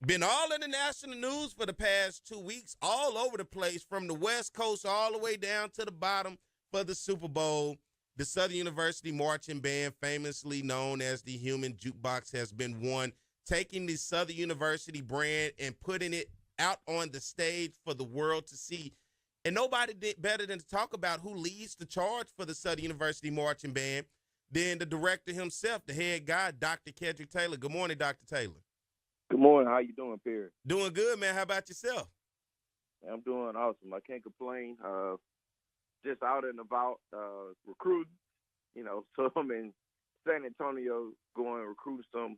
Been all in the national news for the past 2 weeks, all over the place, from the West Coast all the way down to the bottom for the Super Bowl. The Southern University Marching Band, famously known as the Human Jukebox, has been one, taking the Southern University brand and putting it out on the stage for the world to see. And nobody did better than to talk about who leads the charge for the Southern University Marching Band than the director himself, the head guy, Dr. Kedric Taylor. Good morning, Dr. Taylor. Good morning. How you doing, Perry? Doing good, man. How about yourself? I'm doing awesome. I can't complain. Just out and about recruiting. So I'm in San Antonio going to recruit some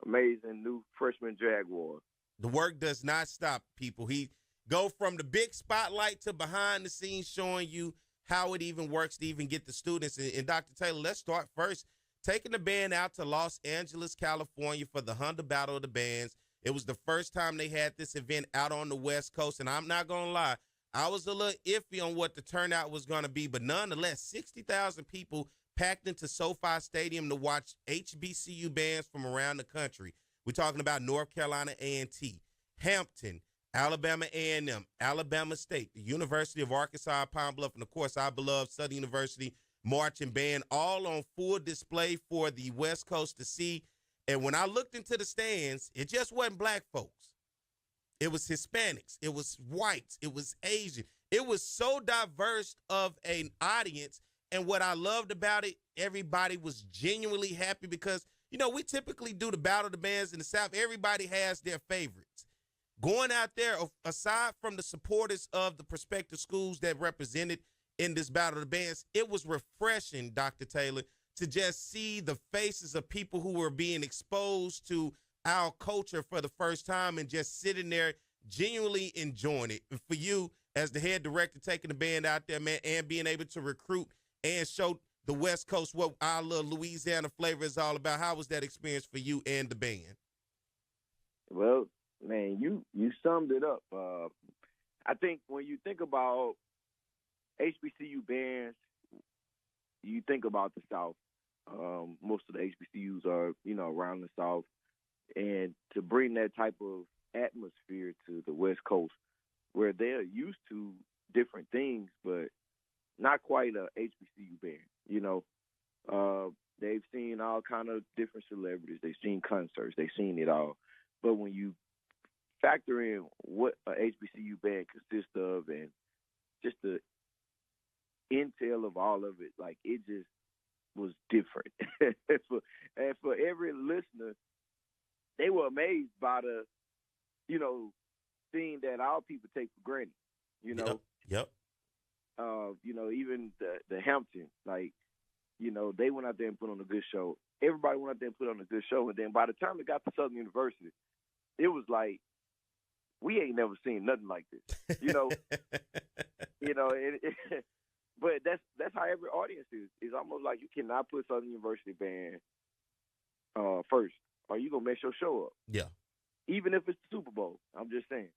amazing new freshman Jaguar. The work does not stop, people. He go from the big spotlight to behind the scenes, showing you how it even works to even get the students. And Dr. Taylor, let's start first. Taking the band out to Los Angeles, California for the Honda Battle of the Bands. It was the first time they had this event out on the West Coast, and I'm not going to lie, I was a little iffy on what the turnout was going to be, but nonetheless, 60,000 people packed into SoFi Stadium to watch HBCU bands from around the country. We're talking about North Carolina A&T, Hampton, Alabama A&M, Alabama State, the University of Arkansas, Pine Bluff, and, of course, our beloved Southern University Marching Band, all on full display for the West Coast to see. And when I looked into the stands, it just wasn't black folks. It was Hispanics. It was whites. It was Asian. It was so diverse of an audience. And what I loved about it, everybody was genuinely happy because, we typically do the Battle of the Bands in the South. Everybody has their favorites. Going out there, aside from the supporters of the prospective schools that represented in this Battle of the Bands, it was refreshing, Dr. Taylor, to just see the faces of people who were being exposed to our culture for the first time and just sitting there genuinely enjoying it. And for you, as the head director, taking the band out there, man, and being able to recruit and show the West Coast what our little Louisiana flavor is all about, how was that experience for you and the band? Well, man, you summed it up. I think when you think about HBCU bands, you think about the South. Most of the HBCUs are, around the South. And to bring that type of atmosphere to the West Coast, where they're used to different things, but not quite a HBCU band, they've seen all kind of different celebrities. They've seen concerts. They've seen it all. But when you factor in what a HBCU band consists of and just the intel of all of it, like, it just was different. and for every listener, they were amazed by the, thing that our people take for granted, Yep. Even the Hampton, they went out there and put on a good show. Everybody went out there and put on a good show. And then by the time it got to Southern University, it was like, we ain't never seen nothing like this, but that's how every audience is. It's almost like you cannot put Southern University band first, or you gonna mess your show up. Yeah. Even if it's the Super Bowl, I'm just saying.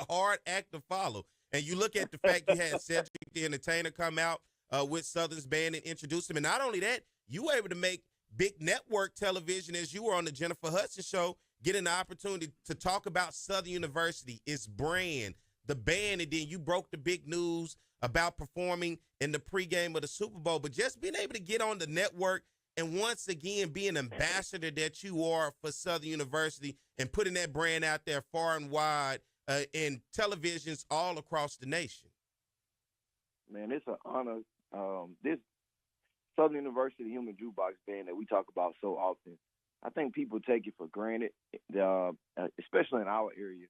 Hard act to follow. And you look at the fact you had Cedric the Entertainer come out with Southern's band and introduce him. And not only that, you were able to make big network television, as you were on the Jennifer Hudson show, getting the opportunity to talk about Southern University, its brand, the band, and then you broke the big news about performing in the pregame of the Super Bowl. But just being able to get on the network and once again be an ambassador that you are for Southern University and putting that brand out there far and wide in televisions all across the nation. Man, it's an honor. This Southern University Human Jukebox band that we talk about so often, I think people take it for granted, especially in our area.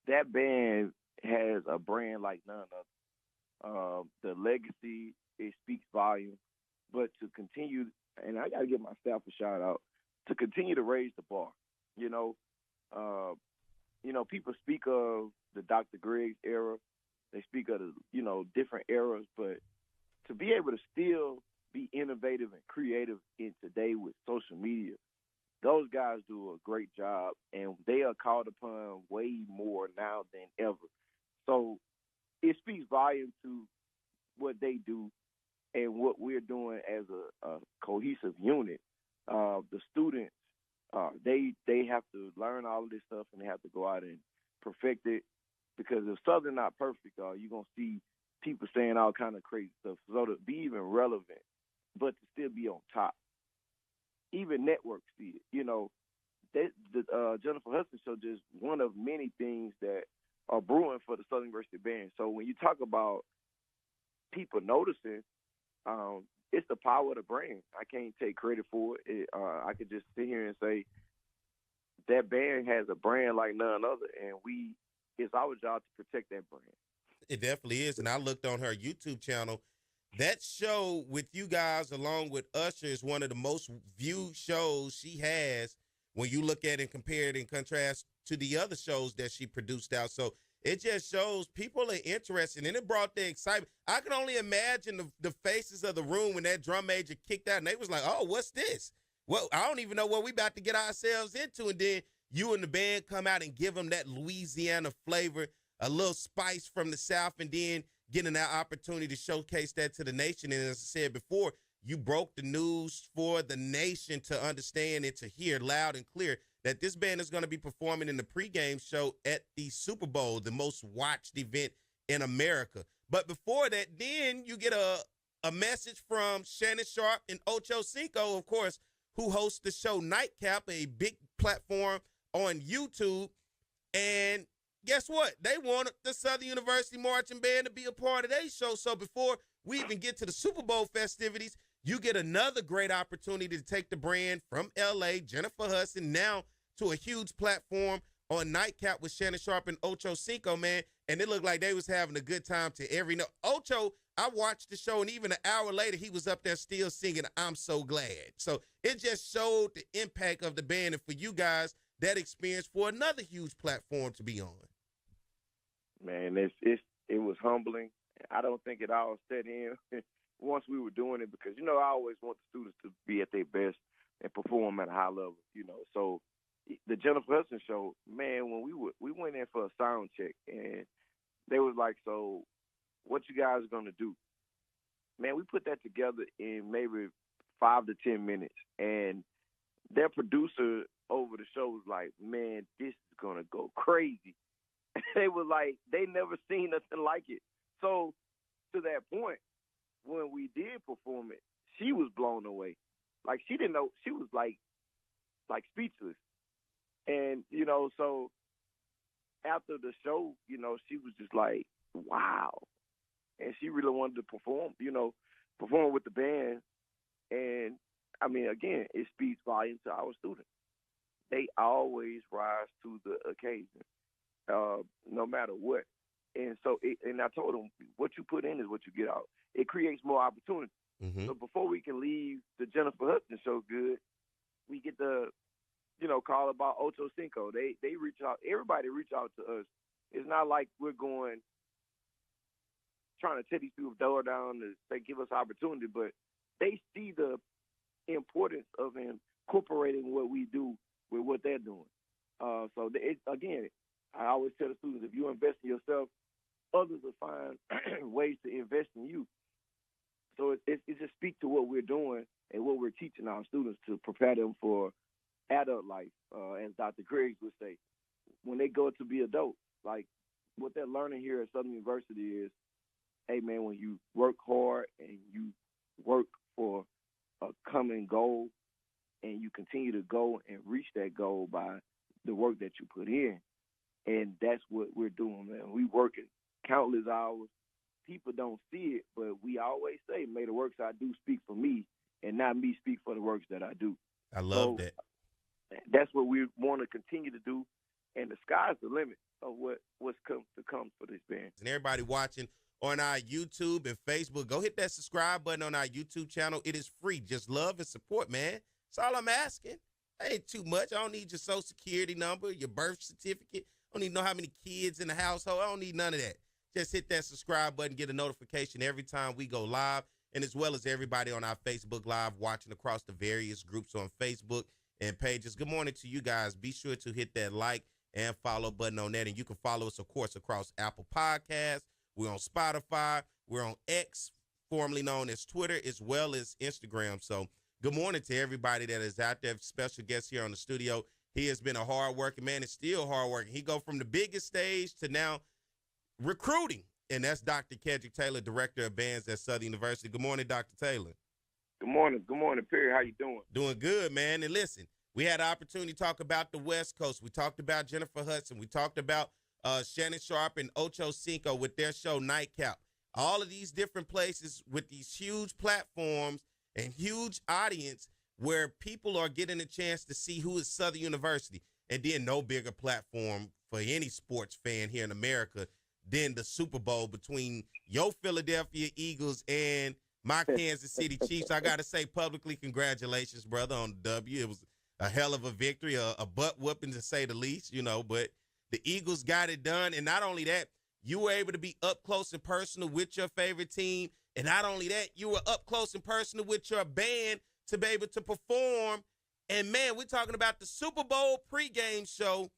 That band has a brand like none other. The legacy, it speaks volume. But to continue, and I got to give my staff a shout out, to continue to raise the bar. People speak of the Dr. Greg's era. They speak of the, different eras. But to be able to still be innovative and creative in today with social media, those guys do a great job, and they are called upon way more now than ever. So it speaks volume to what they do and what we're doing as a cohesive unit. The students They have to learn all of this stuff, and they have to go out and perfect it. Because if Southern not perfect, you're gonna see people saying all kind of crazy stuff. So to be even relevant, but to still be on top, even networks see it. You know, the Jennifer Hudson show just one of many things that are brewing for the Southern University Band. So when you talk about people noticing, it's the power of the brand. I can't take credit for it. I could just sit here and say that band has a brand like none other, and it's our job to protect that brand. It definitely is. And I looked on her YouTube channel. That show with you guys, along with Usher, is one of the most viewed shows she has when you look at it and compare it and contrast to the other shows that she produced out. So it just shows people are interested, and it brought the excitement. I can only imagine the faces of the room when that drum major kicked out, and they was like, oh, what's this? Well, I don't even know what we about to get ourselves into. And then you and the band come out and give them that Louisiana flavor, a little spice from the South, and then getting that opportunity to showcase that to the nation. And as I said before, you broke the news for the nation to understand and to hear loud and clear that this band is going to be performing in the pregame show at the Super Bowl, the most watched event in America. But before that, then you get a message from Shannon Sharp and Ocho Cinco, of course, who hosts the show Nightcap, a big platform on YouTube. And guess what? They wanted the Southern University Marching Band to be a part of their show. So before we even get to the Super Bowl festivities, you get another great opportunity to take the brand from L.A., Jennifer Hudson, now to a huge platform on Nightcap with Shannon Sharp and Ocho Cinco, man. And it looked like they was having a good time to every note. Ocho, I watched the show, and even an hour later, he was up there still singing, I'm So Glad. So it just showed the impact of the band, and for you guys, that experience for another huge platform to be on. Man, it was humbling. I don't think it all set in once we were doing it because, I always want the students to be at their best and perform at a high level, So the Jennifer Hudson show, man, when we went in for a sound check, and they was like, so what you guys are going to do? Man, we put that together in maybe 5 to 10 minutes, and their producer over the show was like, man, this is going to go crazy. They were like, they never seen nothing like it. So to that point, when we did perform it, she was blown away. Like, she didn't know. She was like speechless. And, so after the show, she was just like, wow. And she really wanted to perform with the band. And, I mean, again, it speaks volume to our students. They always rise to the occasion, no matter what. And so, and I told them, what you put in is what you get out. It creates more opportunity. Mm-hmm. So before we can leave the Jennifer Hudson show good, we get the, call about Ocho Cinco. They reach out. Everybody reach out to us. It's not like we're going trying to tear these people door down to say give us opportunity, but they see the importance of incorporating what we do with what they're doing. So again, I always tell the students, if you invest in yourself, others will find ways to invest in you. So it just speaks to what we're doing and what we're teaching our students to prepare them for adult life, as Dr. Griggs would say, when they go to be adults. Like, what they're learning here at Southern University is, hey, man, when you work hard and you work for a common goal and you continue to go and reach that goal by the work that you put in, and that's what we're doing, man. We working countless hours. People don't see it, but we always say, may the works I do speak for me and not me speak for the works that I do. I love that. That's what we want to continue to do, and the sky's the limit of what's come for this band. And everybody watching on our YouTube and Facebook, go hit that subscribe button on our YouTube channel. It is free. Just love and support, man. That's all I'm asking. Ain't too much. I don't need your social security number, your birth certificate. I don't need to know how many kids in the household. I don't need none of that. Just hit that subscribe button, get a notification every time we go live, and as well as everybody on our Facebook Live watching across the various groups on Facebook and pages. Good morning to you guys. Be sure to hit that like and follow button on that, and you can follow us, of course, across Apple Podcasts. We're on Spotify. We're on X, formerly known as Twitter, as well as Instagram. So good morning to everybody that is out there. Special guest here on the studio. He has been a hard-working man and still hard-working. He go from the biggest stage to now recruiting, and that's Dr. Kedric Taylor, Director of Bands at Southern University. Good morning, Dr. Taylor. Good morning, Perry. How you doing? Doing good, man. And listen, we had an opportunity to talk about the West Coast. We talked about Jennifer Hudson. We talked about Shannon Sharp and Ocho Cinco with their show Nightcap. All of these different places with these huge platforms and huge audience where people are getting a chance to see who is Southern University. And then no bigger platform for any sports fan here in America than the Super Bowl between your Philadelphia Eagles and my Kansas City Chiefs. I got to say publicly, congratulations, brother, on the W. It was a hell of a victory, a butt whooping to say the least, but the Eagles got it done. And not only that, you were able to be up close and personal with your favorite team. And not only that, you were up close and personal with your band to be able to perform. And, man, we're talking about the Super Bowl pregame show.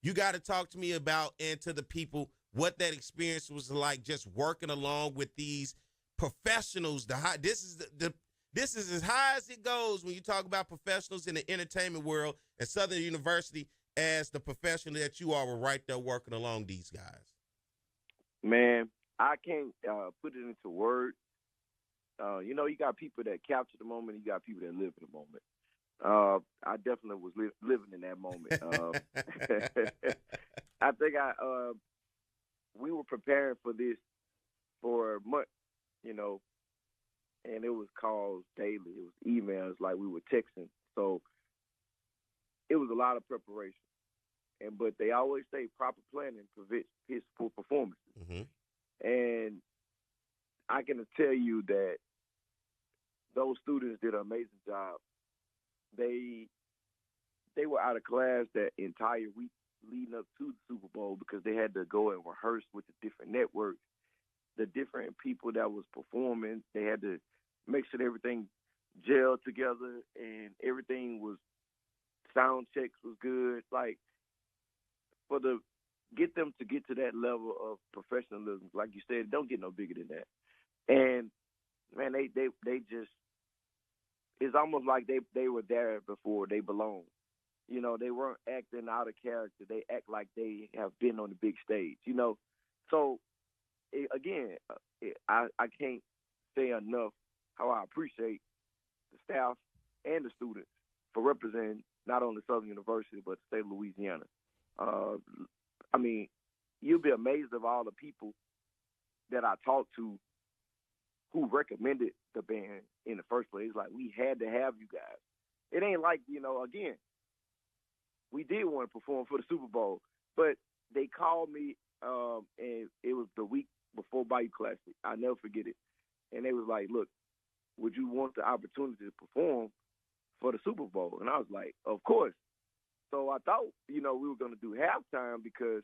You got to talk to me about and to the people what that experience was like just working along with these professionals. This is as high as it goes when you talk about professionals in the entertainment world at Southern University as the professional that you are were right there working along these guys. Man, I can't put it into words. You got people that capture the moment. You got people that live in the moment. I definitely was living in that moment. I think we were preparing for this for months, and it was calls daily. It was emails, like we were texting. So it was a lot of preparation. But they always say proper planning prevents peaceful performances. Mm-hmm. And I can tell you that those students did an amazing job. They were out of class that entire week leading up to the Super Bowl because they had to go and rehearse with the different networks, the different people that was performing. They had to make sure that everything gelled together and everything was, sound checks was good. Like, get them to get to that level of professionalism, like you said, don't get no bigger than that. And man, they just, it's almost like they were there before they belonged. They weren't acting out of character. They act like they have been on the big stage. So I can't say enough how I appreciate the staff and the students for representing not only Southern University but the state of Louisiana. You'll be amazed of all the people that I talked to who recommended the band in the first place. Like, we had to have you guys. It ain't like, again, we did want to perform for the Super Bowl, but they called me, and it was the week before Bayou Classic. I'll never forget it. And they was like, look, would you want the opportunity to perform for the Super Bowl? And I was like, of course. So I thought, we were going to do halftime because,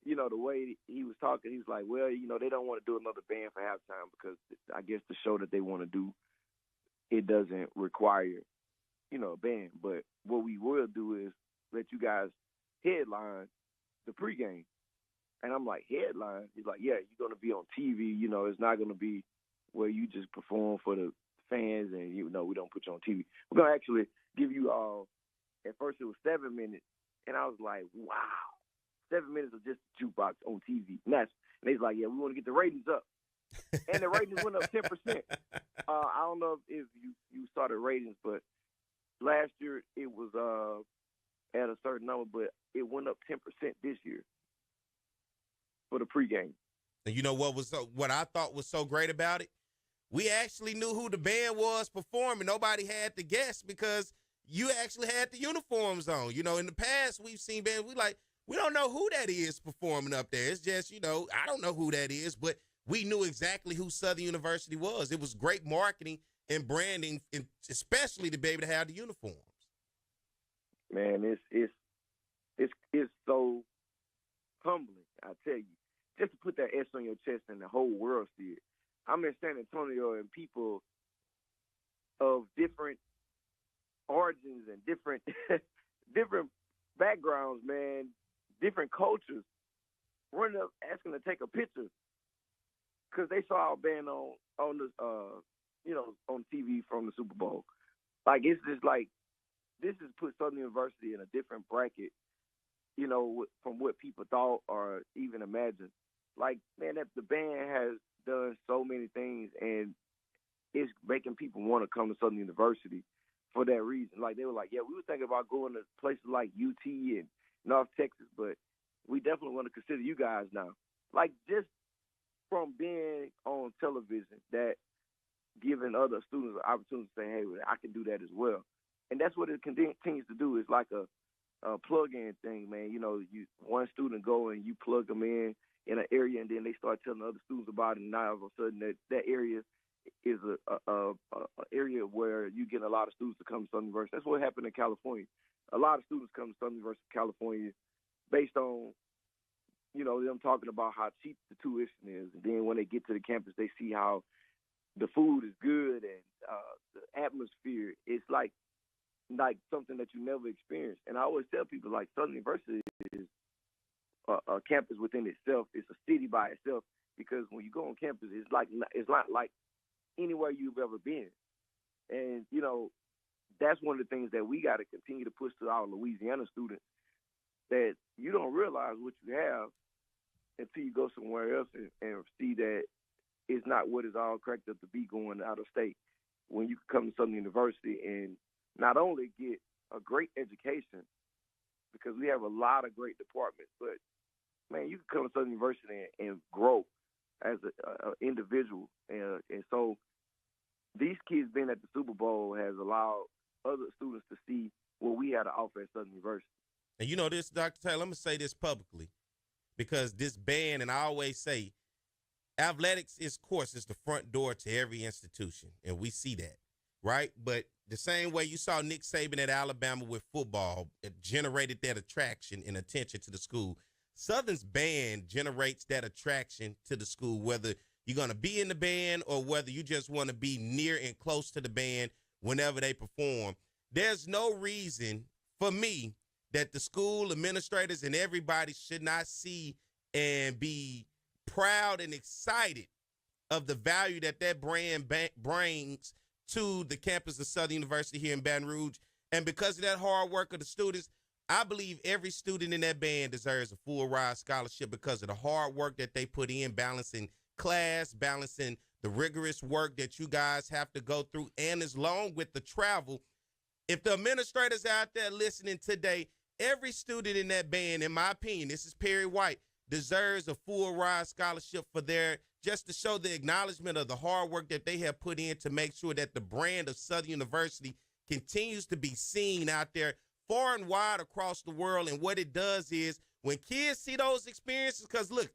the way he was talking, he was like, well, they don't want to do another band for halftime because I guess the show that they want to do, it doesn't require, a band. But what we will do is let you guys headline the pregame. And I'm like, headline? He's like, yeah, you're going to be on TV. It's not going to be where you just perform for the fans and, we don't put you on TV. We're going to actually give you all. At first, it was 7 minutes, and I was like, wow, 7 minutes of just a jukebox on TV. And he's like, yeah, we want to get the ratings up. And the ratings went up 10%. I don't know if you saw the ratings, but last year it was at a certain number, but it went up 10% this year for the pregame. And you know what I thought was so great about it? We actually knew who the band was performing. Nobody had to guess because you actually had the uniforms on. In the past, we've seen bands, we don't know who that is performing up there. It's just, I don't know who that is, but we knew exactly who Southern University was. It was great marketing and branding, and especially to be able to have the uniforms. Man, it's so humbling, I tell you. Just to put that S on your chest and the whole world see it. I'm in San Antonio and people of different origins and different backgrounds, man, different cultures, running up asking to take a picture because they saw our band on TV from the Super Bowl. Like, it's just like, this has put Southern University in a different bracket, from what people thought or even imagined. Like, man, that the band has done so many things, and it's making people want to come to Southern University for that reason. Like, they were like, yeah, we were thinking about going to places like UT and North Texas, but we definitely want to consider you guys now. Like, just from being on television, that giving other students an opportunity to say, hey, I can do that as well. And that's what it continues to do. It's like a plug-in thing, man. You one student go and you plug them in an area, and then they start telling other students about it, and now all of a sudden that area is a area where you get a lot of students to come to Southern University. That's what happened in California. A lot of students come to Southern University of California based on, them talking about how cheap the tuition is. And then when they get to the campus, they see how the food is good and the atmosphere is like something that you never experienced. And I always tell people, like, Southern University is a campus within itself. It's a city by itself, because when you go on campus, it's not like anywhere you've ever been. And, that's one of the things that we got to continue to push to our Louisiana students, that you don't realize what you have until you go somewhere else and see that it's not what it's all cracked up to be going out of state. When you can come to Southern University and not only get a great education, because we have a lot of great departments, but, man, you can come to Southern University and grow as an individual. And so these kids being at the Super Bowl has allowed other students to see what we had to offer at Southern University. And you know this, Dr. Taylor, I'm going to say this publicly, because this band, and I always say, athletics is the front door to every institution, and we see that, right? But the same way you saw Nick Saban at Alabama with football, it generated that attraction and attention to the school. Southern's band generates that attraction to the school, whether you're going to be in the band or whether you just want to be near and close to the band whenever they perform. There's no reason for me that the school administrators and everybody should not see and be proud and excited of the value that brand brings to the campus of Southern University here in Baton Rouge. And because of that hard work of the students, I believe every student in that band deserves a full ride scholarship because of the hard work that they put in, balancing class, balancing the rigorous work that you guys have to go through, and as long with the travel. If the administrators out there listening today, every student in that band, in my opinion, this is Perry White, deserves a full ride scholarship for just to show the acknowledgement of the hard work that they have put in to make sure that the brand of Southern University continues to be seen out there far and wide across the world. And what it does is, when kids see those experiences, because look,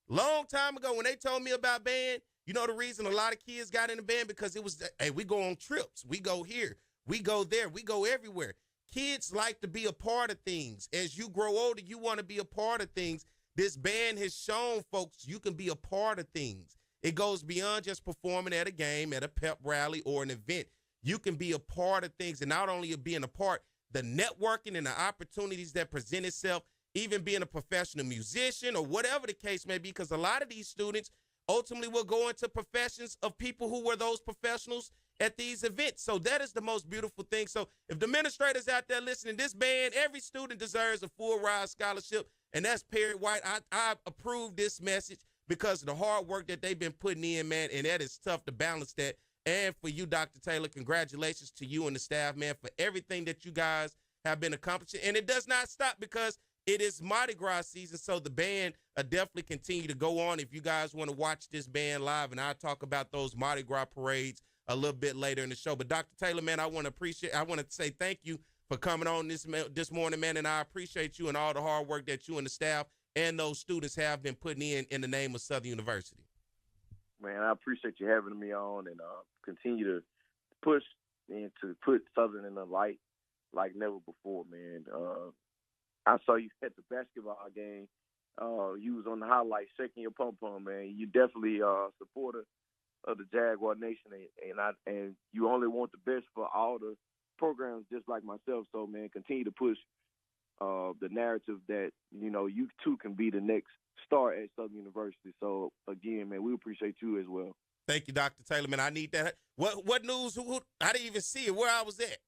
long time ago when they told me about band, you know the reason a lot of kids got in the band? Because it was, hey, we go on trips, we go here, we go there, we go everywhere. Kids like to be a part of things. As you grow older, you want to be a part of things. This band has shown folks you can be a part of things. It goes beyond just performing at a game, at a pep rally, or an event. You can be a part of things, and not only being a part, the networking and the opportunities that present itself, even being a professional musician or whatever the case may be, because a lot of these students ultimately will go into professions of people who were those professionals at these events. So that is the most beautiful thing. So if the administrators out there listening, this band, every student deserves a full ride scholarship. And that's Perry White. I approve this message because of the hard work that they've been putting in, man. And that is tough to balance that. And for you, Dr. Taylor, congratulations to you and the staff, man, for everything that you guys have been accomplishing. And it does not stop because it is Mardi Gras season, so the band definitely continue to go on. If you guys want to watch this band live, and I'll talk about those Mardi Gras parades a little bit later in the show. But Dr. Taylor, man, I want to say thank you for coming on this morning, man, and I appreciate you and all the hard work that you and the staff and those students have been putting in the name of Southern University. Man, I appreciate you having me on, and continue to push and to put Southern in the light like never before, man. I saw you at the basketball game. You was on the highlights shaking your pom-pom, man. You definitely a supporter of the Jaguar Nation, and you only want the best for all the programs just like myself. So, man, continue to push the narrative that, you too can be the next star at Southern University. So, again, man, we appreciate you as well. Thank you, Dr. Taylor. Man, I need that. What news? I didn't even see it. Where I was at.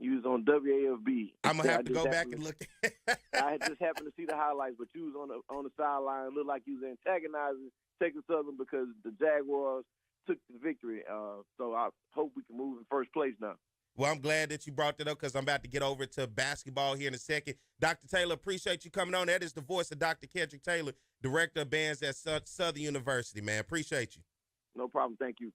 You was on WAFB. I'm gonna have to go back and look. I just happened to see the highlights, but you was on the sideline. Looked like you was antagonizing Texas Southern because the Jaguars took the victory. So I hope we can move in first place now. Well, I'm glad that you brought that up because I'm about to get over to basketball here in a second. Dr. Taylor, appreciate you coming on. That is the voice of Dr. Kedric Taylor, Director of Bands at Southern University, man. Appreciate you. No problem. Thank you.